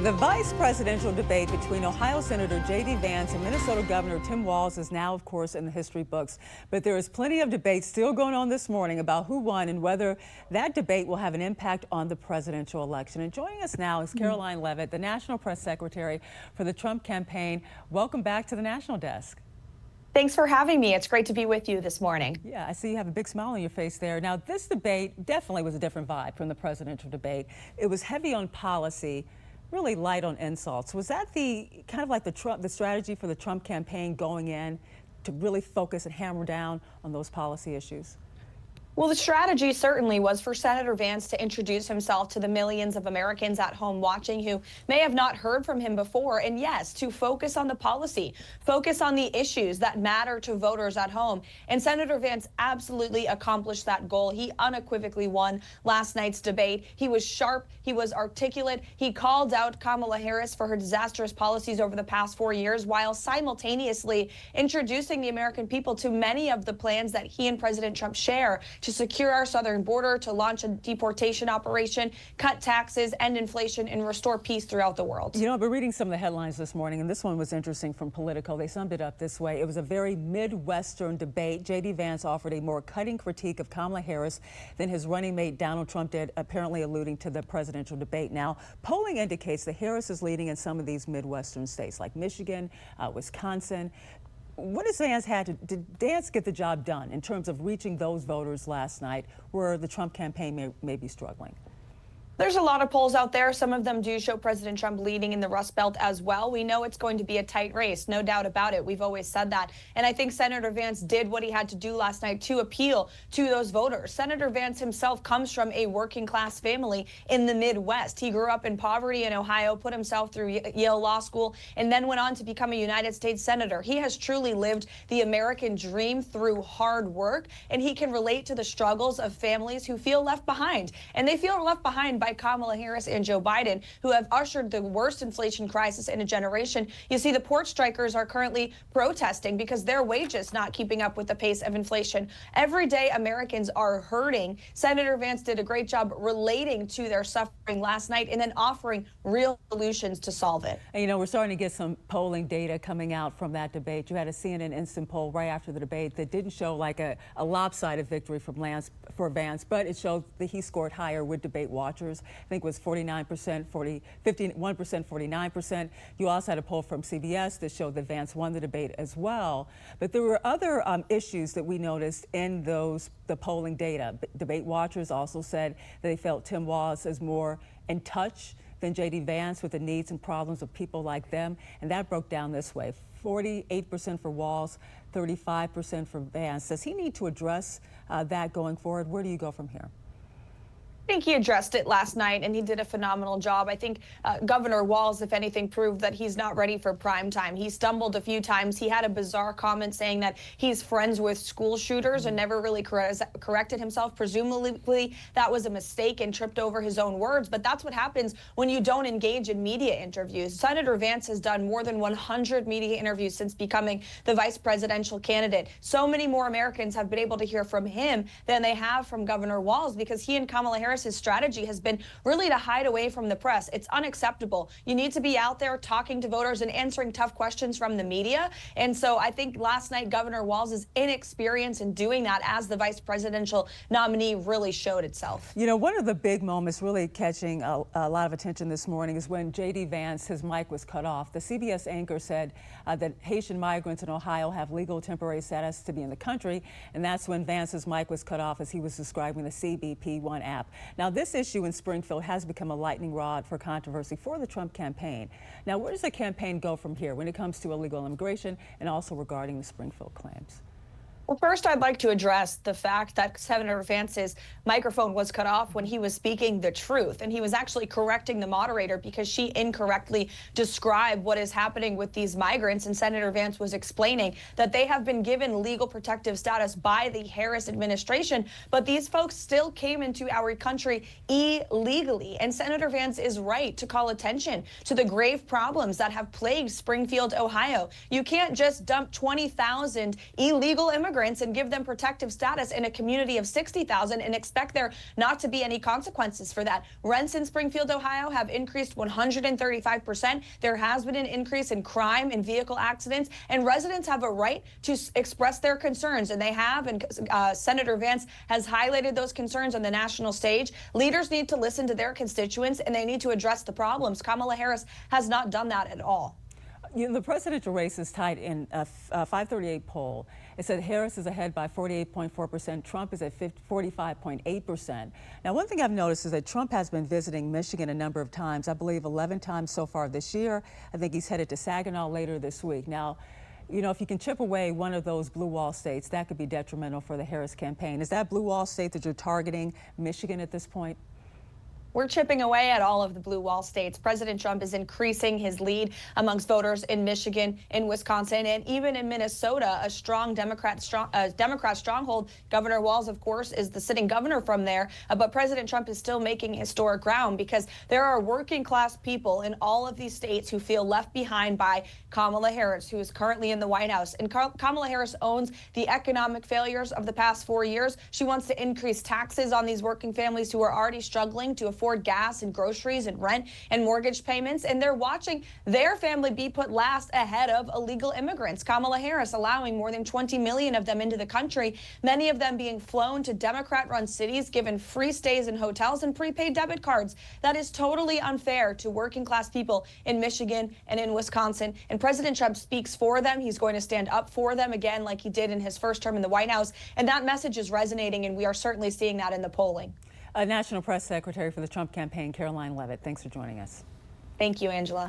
The vice presidential debate between Ohio Senator JD Vance and Minnesota Governor Tim Walz is now, of course, in the history books. But there is plenty of debate still going on this morning about who won and whether that debate will have an impact on the presidential election. And joining us now is Caroline Levitt, the National Press Secretary for the Trump campaign. Welcome back to the National Desk. Thanks for having me. It's great to be with you this morning. Yeah, I see you have a big smile on your face there. Now, this debate definitely was a different vibe from the presidential debate. It was heavy on policy, really light on insults. Was that the kind of like the strategy for the Trump campaign going in to really focus and hammer down on those policy issues? Well, the strategy certainly was for Senator Vance to introduce himself to the millions of Americans at home watching who may have not heard from him before. And yes, to focus on the policy, focus on the issues that matter to voters at home. And Senator Vance absolutely accomplished that goal. He unequivocally won last night's debate. He was sharp. He was articulate. He called out Kamala Harris for her disastrous policies over the past 4 years, while simultaneously introducing the American people to many of the plans that he and President Trump share to secure our southern border, to launch a deportation operation, cut taxes, end inflation, and restore peace throughout the world. You know, I've been reading some of the headlines this morning, and this one was interesting from Politico. They summed it up this way. It was a very Midwestern debate. JD Vance offered a more cutting critique of Kamala Harris than his running mate Donald Trump did, apparently alluding to the presidential debate. Now, polling indicates that Harris is leading in some of these Midwestern states like Michigan, Wisconsin. What does Vance had to, did Vance get the job done in terms of reaching those voters last night where the Trump campaign may be struggling? There's a lot of polls out there. Some of them do show President Trump leading in the Rust Belt as well. We know it's going to be a tight race, no doubt about it. We've always said that. And I think Senator Vance did what he had to do last night to appeal to those voters. Senator Vance himself comes from a working class family in the Midwest. He grew up in poverty in Ohio, put himself through Yale Law School, and then went on to become a United States Senator. He has truly lived the American dream through hard work, and he can relate to the struggles of families who feel left behind. And they feel left behind by Kamala Harris and Joe Biden, who have ushered the worst inflation crisis in a generation. You see, the port strikers are currently protesting because their wages not keeping up with the pace of inflation. Everyday Americans are hurting. Senator Vance did a great job relating to their suffering last night and then offering real solutions to solve it. And, you know, we're starting to get some polling data coming out from that debate. You had a CNN instant poll right after the debate that didn't show like a lopsided victory for Vance, but it showed that he scored higher with debate watchers. I think it was 49%, 51%, 49%. You also had a poll from CBS that showed that Vance won the debate as well. But there were other issues that we noticed in the polling data. Debate watchers also said that they felt Tim Walz is more in touch than JD Vance with the needs and problems of people like them. And that broke down this way. 48% for Walz, 35% for Vance. Does he need to address that going forward? Where do you go from here? I think he addressed it last night, and he did a phenomenal job. I think Governor Walz, if anything, proved that he's not ready for prime time. He stumbled a few times. He had a bizarre comment saying that he's friends with school shooters and never really corrected himself. Presumably, that was a mistake and tripped over his own words. But that's what happens when you don't engage in media interviews. Senator Vance has done more than 100 media interviews since becoming the vice presidential candidate. So many more Americans have been able to hear from him than they have from Governor Walz, because he and Kamala Harris, his strategy has been really to hide away from the press. It's unacceptable. You need to be out there talking to voters and answering tough questions from the media. And so I think last night Governor Walz's inexperience in doing that as the vice presidential nominee really showed itself. You know, one of the big moments really catching a lot of attention this morning is when JD Vance, his mic was cut off. The CBS anchor said that Haitian migrants in Ohio have legal temporary status to be in the country, and that's when Vance's mic was cut off as he was describing the CBP One app. Now, this issue in Springfield has become a lightning rod for controversy for the Trump campaign. Now, where does the campaign go from here when it comes to illegal immigration and also regarding the Springfield claims? Well, first, I'd like to address the fact that Senator Vance's microphone was cut off when he was speaking the truth. And he was actually correcting the moderator because she incorrectly described what is happening with these migrants. And Senator Vance was explaining that they have been given legal protective status by the Harris administration, but these folks still came into our country illegally. And Senator Vance is right to call attention to the grave problems that have plagued Springfield, Ohio. You can't just dump 20,000 illegal immigrants immigrants and give them protective status in a community of 60,000 and expect there not to be any consequences for that. Rents in Springfield, Ohio have increased 135%. There has been an increase in crime and vehicle accidents, and residents have a right to express their concerns, and they have, and Senator Vance has highlighted those concerns on the national stage. Leaders need to listen to their constituents, and they need to address the problems. Kamala Harris has not done that at all. You know, the presidential race is tied in a 538 poll. It said Harris is ahead by 48.4%. Trump is at 45.8%. Now, one thing I've noticed is that Trump has been visiting Michigan a number of times. I believe 11 times so far this year. I think he's headed to Saginaw later this week. Now, you know, if you can chip away one of those blue wall states, that could be detrimental for the Harris campaign. Is that blue wall state that you're targeting, Michigan, at this point? We're chipping away at all of the blue wall states. President Trump is increasing his lead amongst voters in Michigan, in Wisconsin, and even in Minnesota, a strong Democrat stronghold. Governor Walz, of course, is the sitting governor from there. But President Trump is still making historic ground because there are working class people in all of these states who feel left behind by Kamala Harris, who is currently in the White House. And Kamala Harris owns the economic failures of the past 4 years. She wants to increase taxes on these working families who are already struggling to afford gas and groceries and rent and mortgage payments, and they're watching their family be put last ahead of illegal immigrants. Kamala Harris allowing more than 20 million of them into the country, many of them being flown to Democrat-run cities, given free stays in hotels and prepaid debit cards. That is totally unfair to working class people in Michigan and in Wisconsin, and President Trump speaks for them. He's going to stand up for them again like he did in his first term in the White House, and that message is resonating, and we are certainly seeing that in the polling. National Press Secretary for the Trump campaign, Caroline Leavitt, thanks for joining us. Thank you, Angela.